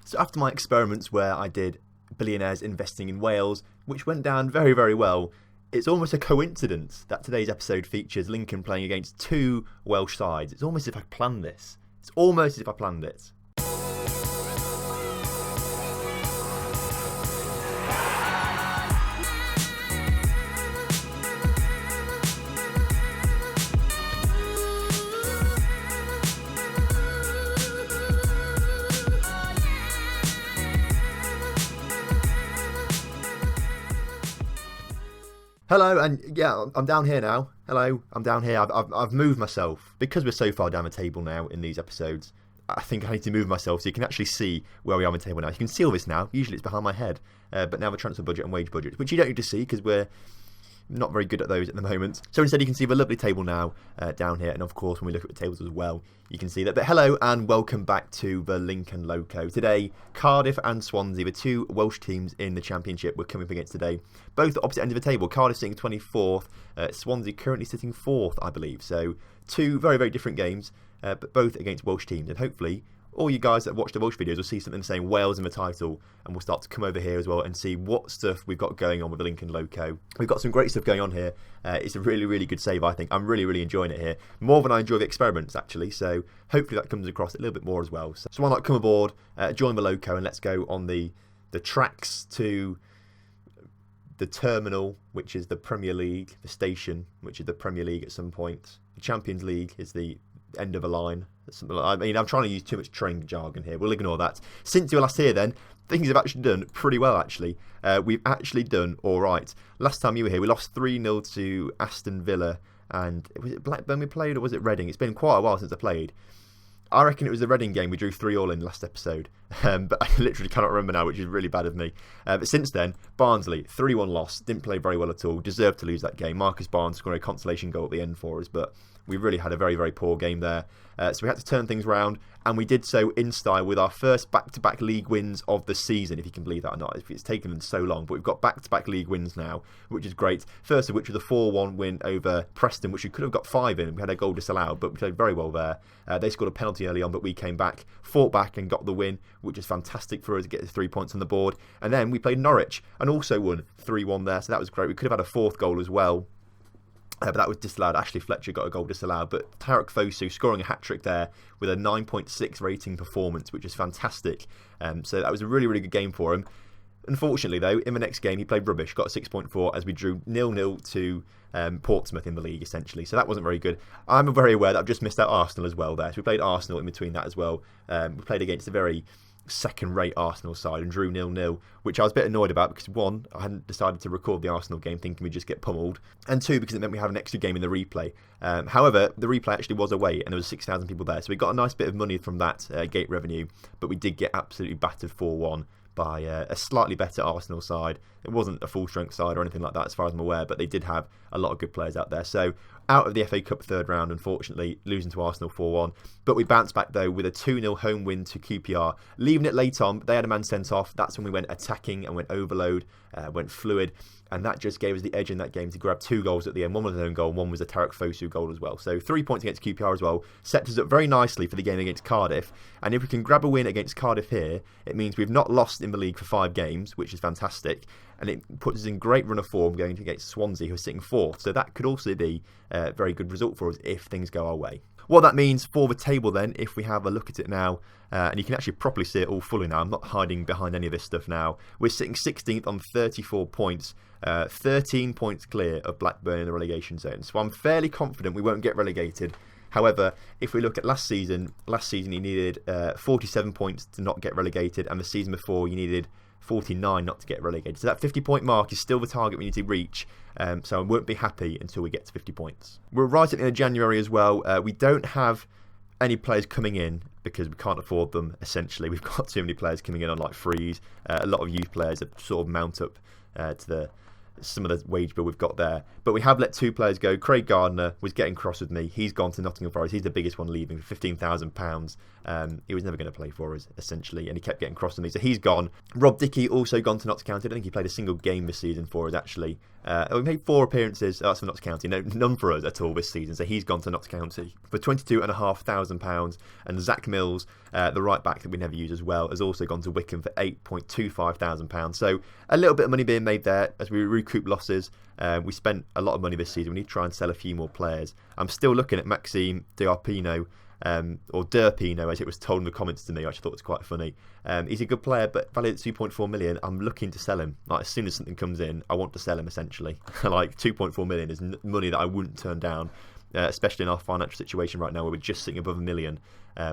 So after my experiments where I did billionaires investing in Wales, which went down very, very well, it's almost a coincidence that today's episode features Lincoln playing against two Welsh sides. It's almost as if I planned this. It's almost as if I planned it. Hello, and yeah, I'm down here now. Hello, I'm down here. I've moved myself. Because we're so far down the table now in these episodes, I think I need to move myself so you can actually see where we are on the table now. You can see all this now. Usually it's behind my head. But now the transfer budget and wage budget, which you don't need to see because we're not very good at those at the moment. So instead you can see the lovely table now down here. And of course, when we look at the tables as well, you can see that. But hello and welcome back to the Lincoln Loco. Today, Cardiff and Swansea, the two Welsh teams in the Championship, we're coming up against today. Both at opposite ends of the table. Cardiff sitting 24th, Swansea currently sitting 4th, I believe. So two very, very different games, but both against Welsh teams. And hopefully, all you guys that watch the Welsh videos will see something saying Wales in the title, and we'll start to come over here as well and see what stuff we've got going on with the Lincoln Loco. We've got some great stuff going on here. It's a really, really good save, I think. I'm really, really enjoying it here. More than I enjoy the experiments, actually. So hopefully that comes across a little bit more as well. So why not come aboard, join the Loco, and let's go on the tracks to the terminal, which is the Premier League, the station, which is the Premier League at some point. The Champions League is the end of a line. I mean, I'm trying to use too much train jargon here. We'll ignore that. Since you were last here then, things have actually done pretty well, actually. We've actually done all right. Last time you were here, we lost 3-0 to Aston Villa. And was it Blackburn we played or was it Reading? It's been quite a while since I played. I reckon it was the Reading game. We drew 3-3 in last episode. But I literally cannot remember now, which is really bad of me. But since then, Barnsley, 3-1 loss. Didn't play very well at all. Deserved to lose that game. Marcus Barnes scored a consolation goal at the end for us. But we really had a very, very poor game there. So we had to turn things around. And we did so in style with our first back-to-back league wins of the season, if you can believe that or not. It's taken them so long. But we've got back-to-back league wins now, which is great. First of which was a 4-1 win over Preston, which we could have got 5 in. We had a goal disallowed, but we played very well there. They scored a penalty early on, but we came back, fought back and got the win, which is fantastic for us to get the 3 points on the board. And then we played Norwich and also won 3-1 there, so that was great. We could have had a 4th goal as well. But that was disallowed. Ashley Fletcher got a goal disallowed. But Tarek Fosu scoring a hat-trick there with a 9.6 rating performance, which is fantastic. So that was a really, really good game for him. Unfortunately, though, in the next game, he played rubbish. Got a 6.4 as we drew 0-0 to Portsmouth in the league, essentially. So that wasn't very good. I'm very aware that I've just missed out Arsenal as well there. So we played Arsenal in between that as well. We played against a very second-rate Arsenal side and drew 0-0, which I was a bit annoyed about because 1, I hadn't decided to record the Arsenal game thinking we'd just get pummeled, and 2, because it meant we had an extra game in the replay. However, the replay actually was away and there was 6,000 people there, so we got a nice bit of money from that gate revenue, but we did get absolutely battered 4-1 by a slightly better Arsenal side. It wasn't a full-strength side or anything like that as far as I'm aware, but they did have a lot of good players out there. So out of the FA Cup third round, unfortunately, losing to Arsenal 4-1. But we bounced back, though, with a 2-0 home win to QPR. Leaving it late on, they had a man sent off. That's when we went attacking and went overload, went fluid. And that just gave us the edge in that game to grab 2 goals at the end. One was an own goal and one was a Tarek Fosu goal as well. So 3 points against QPR as well. Set us up very nicely for the game against Cardiff. And if we can grab a win against Cardiff here, it means we've not lost in the league for 5 games, which is fantastic. And it puts us in great run of form going against Swansea, who are sitting 4th. So that could also be a very good result for us if things go our way. What that means for the table then, if we have a look at it now, and you can actually properly see it all fully now, I'm not hiding behind any of this stuff now. We're sitting 16th on 34 points, 13 points clear of Blackburn in the relegation zone. So I'm fairly confident we won't get relegated. However, if we look at last season you needed 47 points to not get relegated, and the season before you needed 49 not to get relegated. So that 50-point mark is still the target we need to reach. So I won't be happy until we get to 50 points. We're right at the end of January as well. We don't have any players coming in because we can't afford them, essentially. We've got too many players coming in on like frees. A lot of youth players have sort of mount up to some of the wage bill we've got there. But we have let 2 players go. Craig Gardner was getting cross with me. He's gone to Nottingham Forest. He's the biggest one leaving for £15,000. He was never going to play for us, essentially, and he kept getting crossed on me, so he's gone. Rob Dickey also gone to Notts County. I don't think he played a single game this season for us, actually. We made 4 appearances. That's for Notts County. No, none for us at all this season, so he's gone to Notts County for £22,500. And Zach Mills, the right back that we never use as well, has also gone to Wycombe for £8,250. So a little bit of money being made there as we recoup losses. We spent a lot of money this season. We need to try and sell a few more players. I'm still looking at Maxime Diarpino, or Derpino, as it was told in the comments to me, which I thought was quite funny. He's a good player, but valued at 2.4 million. I'm looking to sell him. Like, as soon as something comes in, I want to sell him, essentially. Like, 2.4 million is money that I wouldn't turn down, especially in our financial situation right now, where we're just sitting above a million,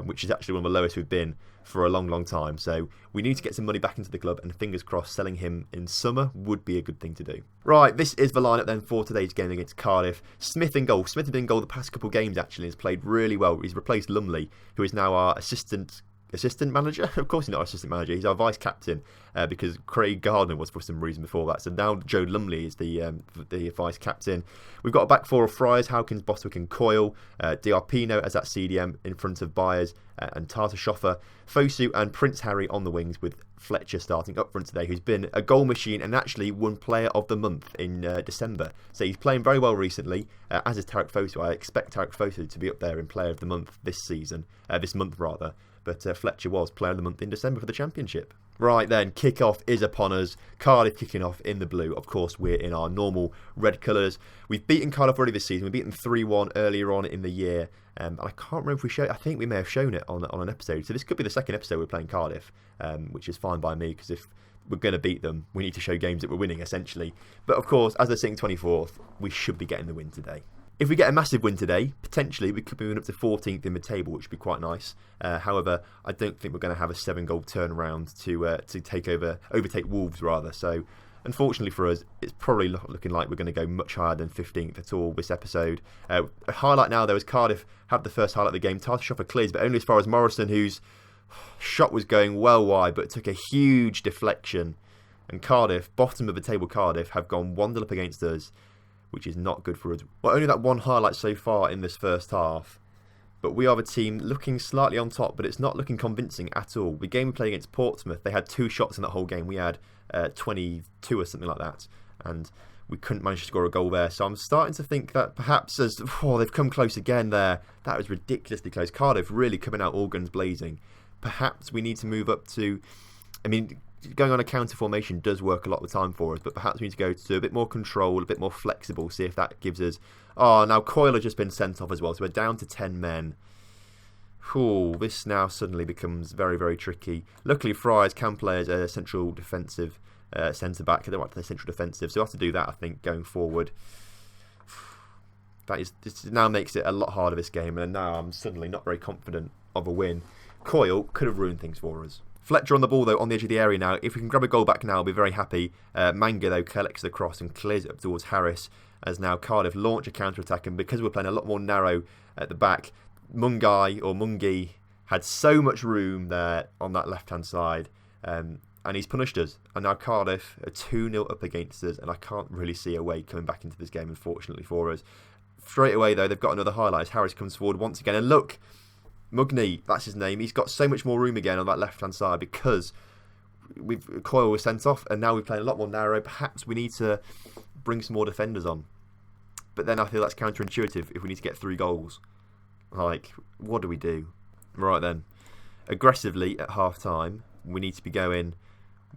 which is actually one of the lowest we've been for a long, long time. So we need to get some money back into the club, and fingers crossed, selling him in summer would be a good thing to do. Right, this is the lineup then for today's game against Cardiff. Smith in goal. Smith has been in goal the past couple of games, actually, and has played really well. He's replaced Lumley, who is now our assistant manager. Of course he's not our assistant manager, he's our vice captain, because Craig Gardner was for some reason before that. So now Joe Lumley is the vice captain. We've got a back 4 of Friars, Howkins, Bostwick and Coyle. Diarpino as that CDM in front of Byers and Tata Schoffer. Fosu and Prince Harry on the wings, with Fletcher starting up front today, who's been a goal machine and actually won Player of the Month in December. So he's playing very well recently, as is Tarek Fosu. I expect Tarek Fosu to be up there in Player of the Month this month. But Fletcher was Player of the Month in December for the Championship. Right then, kick-off is upon us. Cardiff kicking off in the blue. Of course, we're in our normal red colours. We've beaten Cardiff already this season. We beat them 3-1 earlier on in the year. And I can't remember if we showed. I think we may have shown it on an episode. So this could be the second episode we're playing Cardiff, which is fine by me, because if we're going to beat them, we need to show games that we're winning, essentially. But of course, as they're sitting 24th, we should be getting the win today. If we get a massive win today, potentially we could be moving up to 14th in the table, which would be quite nice. However, I don't think we're going to have a 7-goal turnaround to overtake Wolves, rather. So, unfortunately for us, it's probably looking like we're going to go much higher than 15th at all this episode. A highlight now, though, is Cardiff had the first highlight of the game. Tata Schoffer clears, but only as far as Morrison, whose shot was going well wide, but took a huge deflection. And Cardiff, bottom of the table Cardiff, have gone 1-0 up against us, which is not good for us. Well, only that one highlight so far in this first half. But we are the team looking slightly on top, but it's not looking convincing at all. The game we played against Portsmouth, they had 2 shots in that whole game. We had 22 or something like that. And we couldn't manage to score a goal there. So I'm starting to think that perhaps they've come close again there. That was ridiculously close. Cardiff really coming out all guns blazing. Perhaps we need to move up to... going on a counter formation does work a lot of the time for us, but perhaps we need to go to a bit more control, a bit more flexible, see if that gives us... Oh, now Coyle has just been sent off as well, so we're down to 10 men. This now suddenly becomes very, very tricky. Luckily, Friars can play as a central defensive centre-back. They don't want to play central defensive, so we'll have to do that, I think, going forward. This now makes it a lot harder, this game, and now I'm suddenly not very confident of a win. Coyle could have ruined things for us. Fletcher on the ball, though, on the edge of the area now. If we can grab a goal back now, I'll be very happy. Manga, though, collects the cross and clears it up towards Harris, as now Cardiff launch a counter-attack, and because we're playing a lot more narrow at the back, Mungi had so much room there on that left-hand side, and he's punished us. And now Cardiff are 2-0 up against us, and I can't really see a way coming back into this game, unfortunately, for us. Straight away, though, they've got another highlight as Harris comes forward once again, and look... Mugni, that's his name. He's got so much more room again on that left-hand side because Coyle was sent off, and now we're playing a lot more narrow. Perhaps we need to bring some more defenders on. But then I feel that's counterintuitive if we need to get 3 goals. Like, what do we do? Right then. Aggressively at half-time, we need to be going...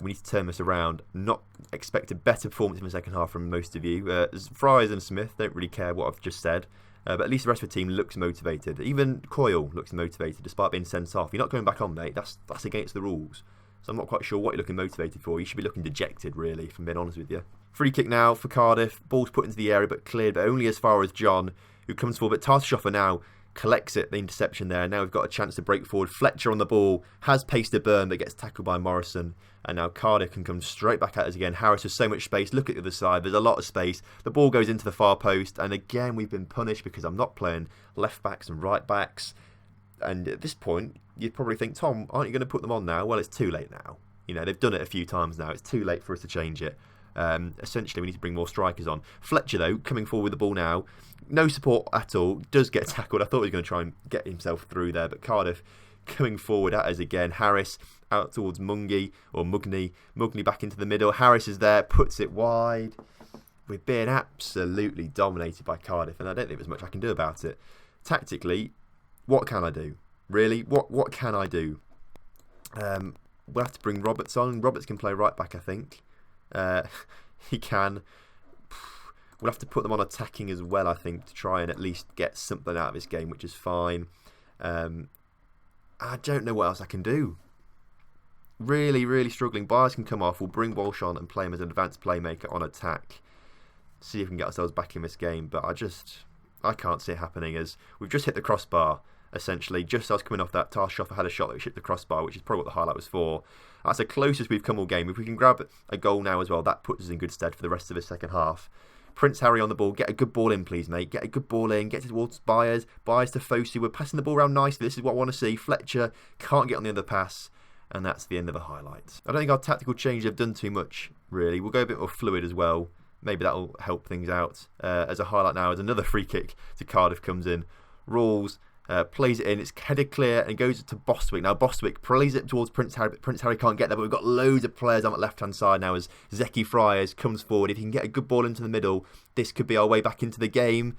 We need to turn this around. Not expect a better performance in the second half from most of you. Friars and Smith don't really care what I've just said. But at least the rest of the team looks motivated. Even Coyle looks motivated despite being sent off. You're not going back on, mate. That's against the rules. So I'm not quite sure what you're looking motivated for. You should be looking dejected, really, if I'm being honest with you. Free kick now for Cardiff. Ball's put into the area but cleared, but only as far as John, who comes forward. But Tata Schoffer now collects it, the interception there. Now we've got a chance to break forward. Fletcher on the ball, has pace to burn, but gets tackled by Morrison. And now Cardiff can come straight back at us again. Harris has so much space. Look at the other side. There's a lot of space. The ball goes into the far post. And again, we've been punished because I'm not playing left backs and right backs. And at this point, you'd probably think, Tom, aren't you going to put them on now? Well, it's too late now. You know, they've done it a few times now. It's too late for us to change it. Essentially, we need to bring more strikers on. Fletcher, though, coming forward with the ball now. No support at all. Does get tackled. I thought he was going to try and get himself through there. But Cardiff coming forward at us again. Harris out towards Mugney back into the middle. Harris is there, puts it wide. We're being absolutely dominated by Cardiff, and I don't think there's much I can do about it. Tactically, what can I do? Really, what can I do? We'll have to bring Roberts on. Roberts can play right back, I think. He can. We'll have to put them on attacking as well, I think, to try and at least get something out of this game, which is fine. I don't know what else I can do. Really, really struggling. Byers can come off. We'll bring Walsh on and play him as an advanced playmaker on attack. See if we can get ourselves back in this game. But I can't see it happening, as we've just hit the crossbar, essentially. Just as I was coming off that, Tarshoffer had a shot that hit the crossbar, which is probably what the highlight was for. That's the closest we've come all game. If we can grab a goal now as well, that puts us in good stead for the rest of the second half. Prince Harry on the ball. Get a good ball in, please, mate. Get a good ball in. Get towards Byers. Byers to Fosu. We're passing the ball around nicely. This is what I want to see. Fletcher can't get on the other pass. And that's the end of the highlights. I don't think our tactical changes have done too much, really. We'll go a bit more fluid as well. Maybe that'll help things out. As a highlight now, as another free kick to Cardiff comes in. Rawls plays it in. It's headed clear and goes to Bostwick. Now Bostwick plays it towards Prince Harry, but Prince Harry can't get there. But we've got loads of players on the left-hand side now as Zeki Friars comes forward. If he can get a good ball into the middle, this could be our way back into the game.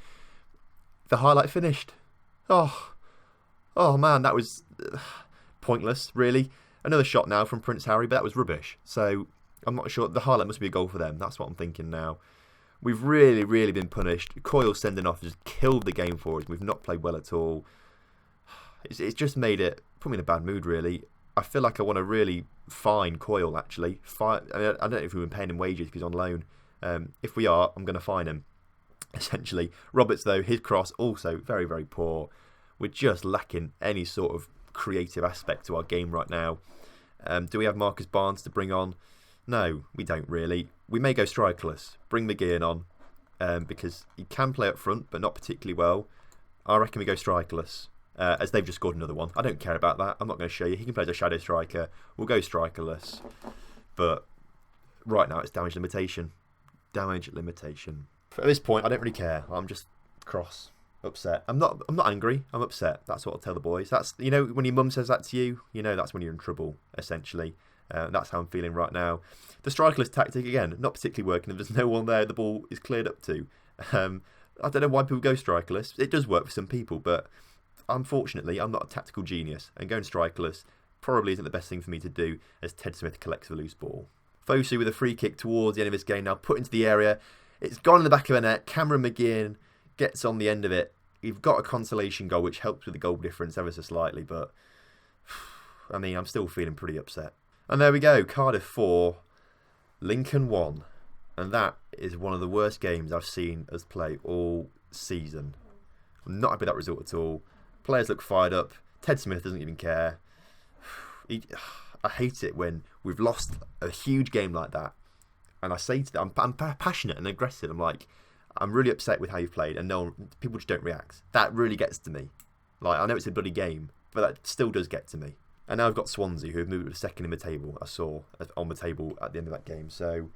The highlight finished. Oh man, that was pointless, really. Another shot now from Prince Harry, but that was rubbish. So I'm not sure. The highlight must be a goal for them. That's what I'm thinking now. We've really, really been punished. Coyle sending off just killed the game for us. We've not played well at all. It's just made it, put me in a bad mood, really. I feel like I want to really fine Coyle, actually. I don't know if we've been paying him wages if he's on loan. If we are, I'm going to fine him, essentially. Roberts, though, his cross, also very, very poor. We're just lacking any sort of creative aspect to our game right now. Do we have Marcus Barnes to bring on? No, we don't really. We may go strikerless. Bring McGeehan on because he can play up front, but not particularly well. I reckon we go strikerless as they've just scored another one. I don't care about that. I'm not going to show you. He can play as a shadow striker. We'll go strikerless. But right now it's damage limitation. Damage limitation. At this point, I don't really care. I'm just cross. Upset. I'm not angry. I'm upset. That's what I'll tell the boys. That's, you know, when your mum says that to you, you know that's when you're in trouble, essentially. That's how I'm feeling right now. The strikerless tactic, again, not particularly working. If there's no one there the ball is cleared up to. I don't know why people go strikerless. It does work for some people, but unfortunately, I'm not a tactical genius. And going strikerless probably isn't the best thing for me to do as Ted Smith collects the loose ball. Fosu with a free kick towards the end of his game now, put into the area. It's gone in the back of the net. Cameron McGeehan gets on the end of it. You've got a consolation goal, which helps with the goal difference ever so slightly, but I mean, I'm still feeling pretty upset. And there we go, Cardiff 4, Lincoln 1. And that is one of the worst games I've seen us play all season. I'm not happy with that result at all. Players look fired up. Ted Smith doesn't even care. I hate it when we've lost a huge game like that. And I say to them, I'm passionate and aggressive. I'm really upset with how you've played, and people just don't react. That really gets to me. I know it's a bloody game, but that still does get to me. And now I've got Swansea, who have moved to second in the table. I saw on the table at the end of that game. So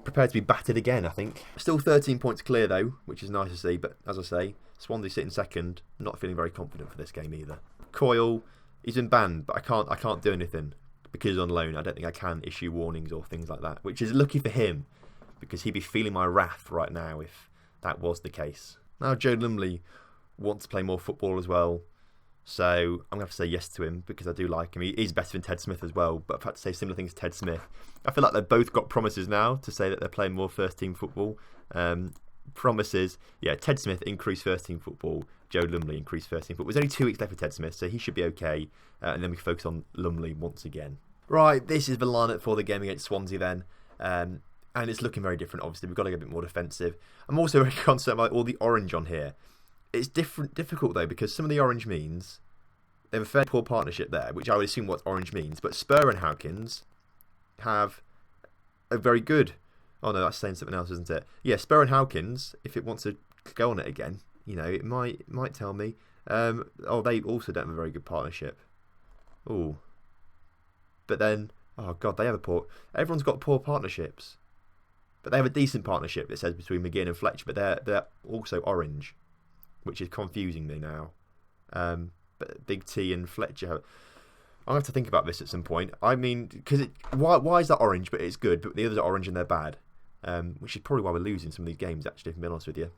prepared to be battered again, I think. Still 13 points clear though, which is nice to see. But as I say, Swansea sitting second. Not feeling very confident for this game either. Coyle, he's been banned, but I can't do anything because he's on loan. I don't think I can issue warnings or things like that, which is lucky for him, because he'd be feeling my wrath right now if that was the case. Now Joe Lumley wants to play more football as well, so I'm going to have to say yes to him because I do like him. He's better than Ted Smith as well, but I've had to say similar things to Ted Smith. I feel like they've both got promises now to say that they're playing more first-team football. Promises, yeah, Ted Smith increased first-team football, Joe Lumley increased first-team football. There's only 2 weeks left for Ted Smith, so he should be okay, and then we can focus on Lumley once again. Right, this is the lineup for the game against Swansea then. And it's looking very different, obviously. We've got to get a bit more defensive. I'm also very concerned about all the orange on here. It's difficult, though, because some of the orange means they have a fairly poor partnership there, which I would assume what orange means. But Spur and Howkins have a very good... Oh, no, that's saying something else, isn't it? Yeah, Spur and Howkins, if it wants to go on it again, you know, it might tell me. They also don't have a very good partnership. Oh. But then... Oh, God, they have a poor... Everyone's got poor partnerships. But they have a decent partnership, it says, between McGeehan and Fletcher, but they're also orange, which is confusing me now. Big T and Fletcher. I'll have to think about this at some point. I mean, because why is that orange, but it's good, but the others are orange and they're bad? Which is probably why we're losing some of these games, actually, if I'm being honest with you.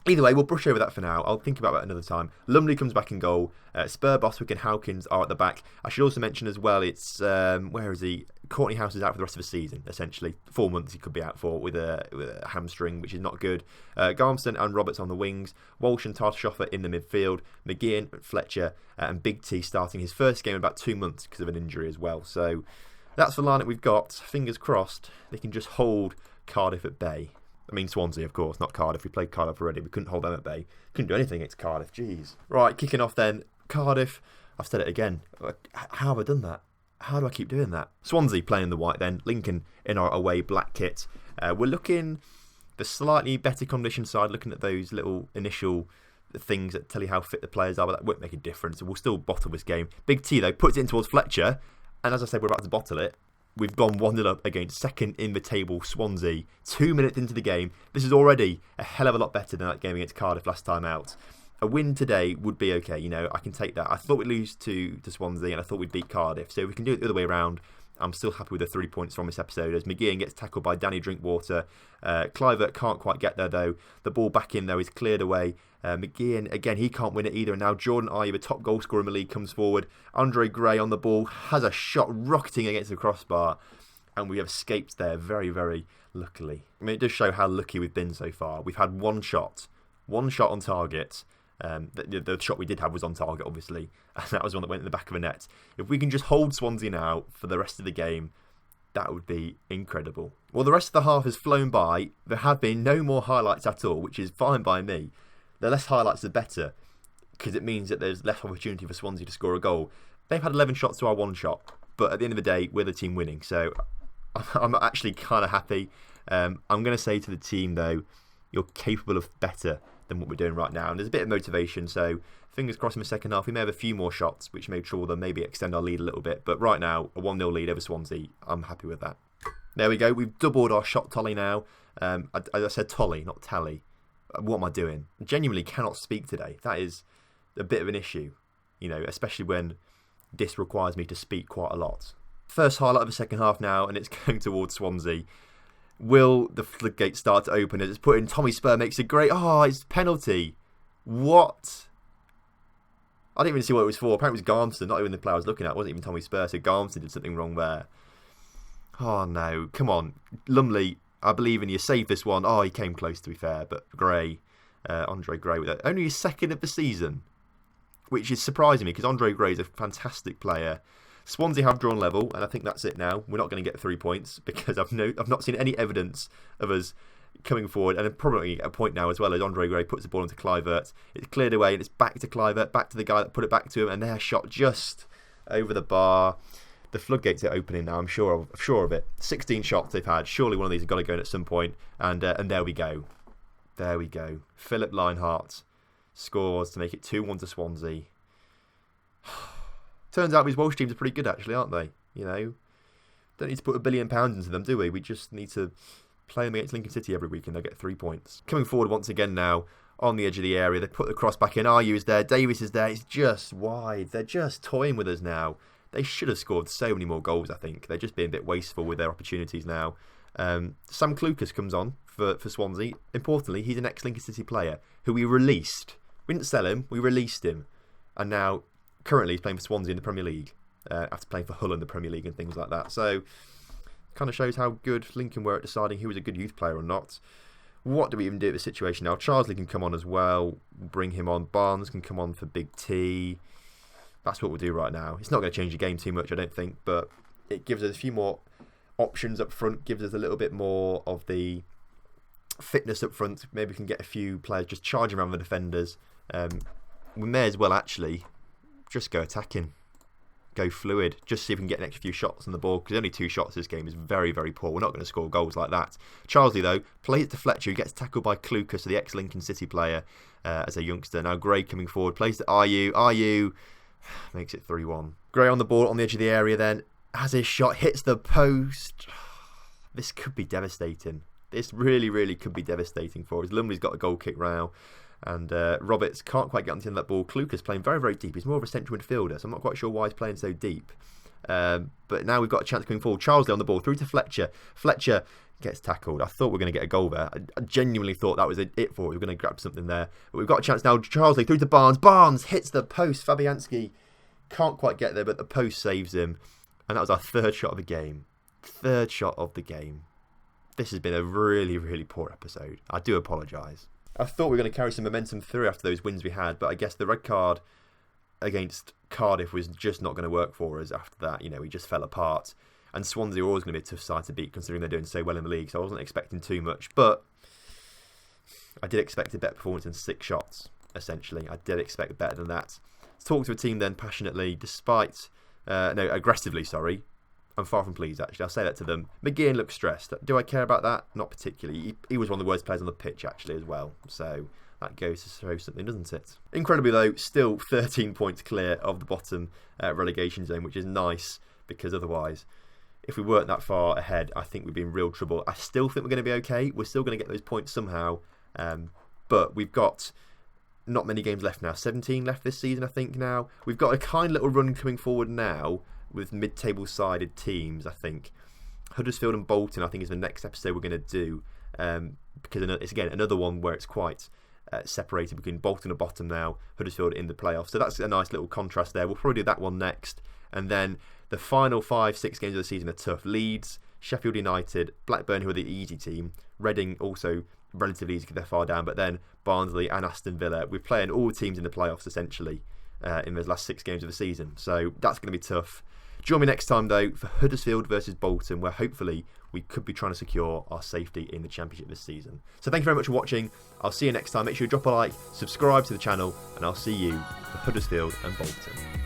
Either way, we'll brush over that for now. I'll think about that another time. Lumley comes back in goal. Spur, Bostwick and Howkins are at the back. I should also mention as well, it's, where is he? Courtney House is out for the rest of the season, essentially. 4 months he could be out for with a hamstring, which is not good. Garmston and Roberts on the wings. Walsh and Tartashoffer in the midfield. McGeehan, Fletcher and Big T starting his first game in about 2 months because of an injury as well. So that's the lineup we've got. Fingers crossed they can just hold Cardiff at bay. I mean Swansea, of course, not Cardiff. We played Cardiff already. We couldn't hold them at bay. Couldn't do anything against Cardiff. Jeez. Right, kicking off then. Cardiff. I've said it again. How have I done that? How do I keep doing that? Swansea playing the white then. Lincoln in our away black kit. We're looking the slightly better condition side, looking at those little initial things that tell you how fit the players are, but that won't make a difference. We'll still bottle this game. Big T, though, puts it in towards Fletcher. And as I said, we're about to bottle it. We've gone 1-0 up against second in the table Swansea. 2 minutes into the game. This is already a hell of a lot better than that game against Cardiff last time out. A win today would be okay, you know, I can take that. I thought we'd lose to Swansea and I thought we'd beat Cardiff. So if we can do it the other way around, I'm still happy with the 3 points from this episode as McGeehan gets tackled by Danny Drinkwater. Clivert can't quite get there though. The ball back in though is cleared away. McGeehan, again, he can't win it either. And now Jordan Ayew, the top goal scorer in the league, comes forward. Andre Gray on the ball, has a shot rocketing against the crossbar. And we have escaped there very, very luckily. I mean, it does show how lucky we've been so far. We've had one shot on target. The shot we did have was on target, obviously, and that was one that went in the back of a net. If we can just hold Swansea now for the rest of the game, that would be incredible. Well, the rest of the half has flown by. There have been no more highlights at all, which is fine by me. The less highlights, the better, because it means that there's less opportunity for Swansea to score a goal. They've had 11 shots to our 1 shot, but at the end of the day, we're the team winning, so I'm actually kind of happy. I'm going to say to the team, though, you're capable of better than what we're doing right now. And there's a bit of motivation, so fingers crossed in the second half. We may have a few more shots, which may trouble them, maybe extend our lead a little bit. But right now, a 1-0 lead over Swansea, I'm happy with that. There we go. We've doubled our shot tally now. I said tally, not tally. What am I doing? I genuinely cannot speak today. That is a bit of an issue, you know, especially when this requires me to speak quite a lot. First highlight of the second half now, and it's going towards Swansea. Will the floodgates start to open as it's put in? Tommy Spur makes a great... Oh, it's penalty. What? I didn't even see what it was for. Apparently it was Garmston, not even the player I was looking at. It wasn't even Tommy Spur, so Garmston did something wrong there. Oh, no. Come on. Lumley, I believe in you. Save this one. Oh, he came close, to be fair. But Gray, Andre Gray, with that. Only his second of the season, which is surprising me because Andre Gray is a fantastic player. Swansea have drawn level, and I think that's it now. We're not going to get 3 points because I've not seen any evidence of us coming forward, and probably at a point now as well as Andre Gray puts the ball into Clivert. It's cleared away, and it's back to Clivert, back to the guy that put it back to him, and their shot just over the bar. The floodgates are opening now. I'm sure of it. 16 shots they've had. Surely one of these has got to go in at some point, and there we go. There we go. Philip Lineheart scores to make it 2-1 to Swansea. Turns out these Welsh teams are pretty good, actually, aren't they? You know, don't need to put £1 billion into them, do we? We just need to play them against Lincoln City every week and they'll get 3 points. Coming forward once again now, on the edge of the area. They put the cross back in. Ayew is there. Davis is there. It's just wide. They're just toying with us now. They should have scored so many more goals, I think. They're just being a bit wasteful with their opportunities now. Sam Clucas comes on for Swansea. Importantly, he's an ex-Lincoln City player who we released. We didn't sell him. We released him. And now... currently he's playing for Swansea in the Premier League after playing for Hull in the Premier League and things like that. So kind of shows how good Lincoln were at deciding who was a good youth player or not. What do we even do with the situation now? Charsley can come on as well. Bring him on. Barnes can come on for Big T. That's what we'll do right now. It's not going to change the game too much, I don't think, but it gives us a few more options up front, gives us a little bit more of the fitness up front. Maybe we can get a few players just charging around the defenders. We may as well actually just go attacking, go fluid, just see if we can get an extra few shots on the ball, because only 2 shots this game is very, very poor. We're not going to score goals like that. Charsley, though, plays it to Fletcher, who gets tackled by Clucas, so the ex-Lincoln City player, as a youngster. Now Gray coming forward, plays to Ayew. Ayew makes it 3-1. Gray on the ball on the edge of the area then, has his shot, hits the post. This could be devastating. This really, really could be devastating for us. Lumley's got a goal kick now. And Roberts can't quite get onto the end of that ball. Kluka's playing very, very deep. He's more of a central midfielder, so I'm not quite sure why he's playing so deep. But now we've got a chance coming forward. Charlesley on the ball, through to Fletcher. Fletcher gets tackled. I thought we were going to get a goal there. I genuinely thought that was it for it. We were going to grab something there. But we've got a chance now. Charlesley through to Barnes. Barnes hits the post. Fabianski can't quite get there, but the post saves him. And that was our third shot of the game. Third shot of the game. This has been a really, really poor episode. I do apologise. I thought we were going to carry some momentum through after those wins we had, but I guess the red card against Cardiff was just not going to work for us after that. You know, we just fell apart. And Swansea are always going to be a tough side to beat, considering they're doing so well in the league, so I wasn't expecting too much. But I did expect a better performance in 6 shots, essentially. I did expect better than that. Talk to a team then passionately, aggressively, sorry. I'm far from pleased, actually. I'll say that to them. McGeehan looks stressed. Do I care about that? Not particularly. He was one of the worst players on the pitch, actually, as well. So that goes to show something, doesn't it? Incredibly, though, still 13 points clear of the bottom relegation zone, which is nice, because otherwise, if we weren't that far ahead, I think we'd be in real trouble. I still think we're going to be okay. We're still going to get those points somehow. But we've got not many games left now. 17 left this season, I think, now. We've got a kind little run coming forward now with mid-table sided teams, I think. Huddersfield and Bolton, I think, is the next episode we're going to do. Because it's, again, another one where it's quite separated between Bolton at bottom now, Huddersfield in the playoffs. So that's a nice little contrast there. We'll probably do that one next. And then the final 5-6 games of the season are tough. Leeds, Sheffield United, Blackburn, who are the easy team. Reading also relatively easy because they're far down. But then Barnsley and Aston Villa. We're playing all teams in the playoffs, essentially, in those last 6 games of the season. So that's going to be tough. Join me next time, though, for Huddersfield versus Bolton, where hopefully we could be trying to secure our safety in the Championship this season. So thank you very much for watching. I'll see you next time. Make sure you drop a like, subscribe to the channel, and I'll see you for Huddersfield and Bolton.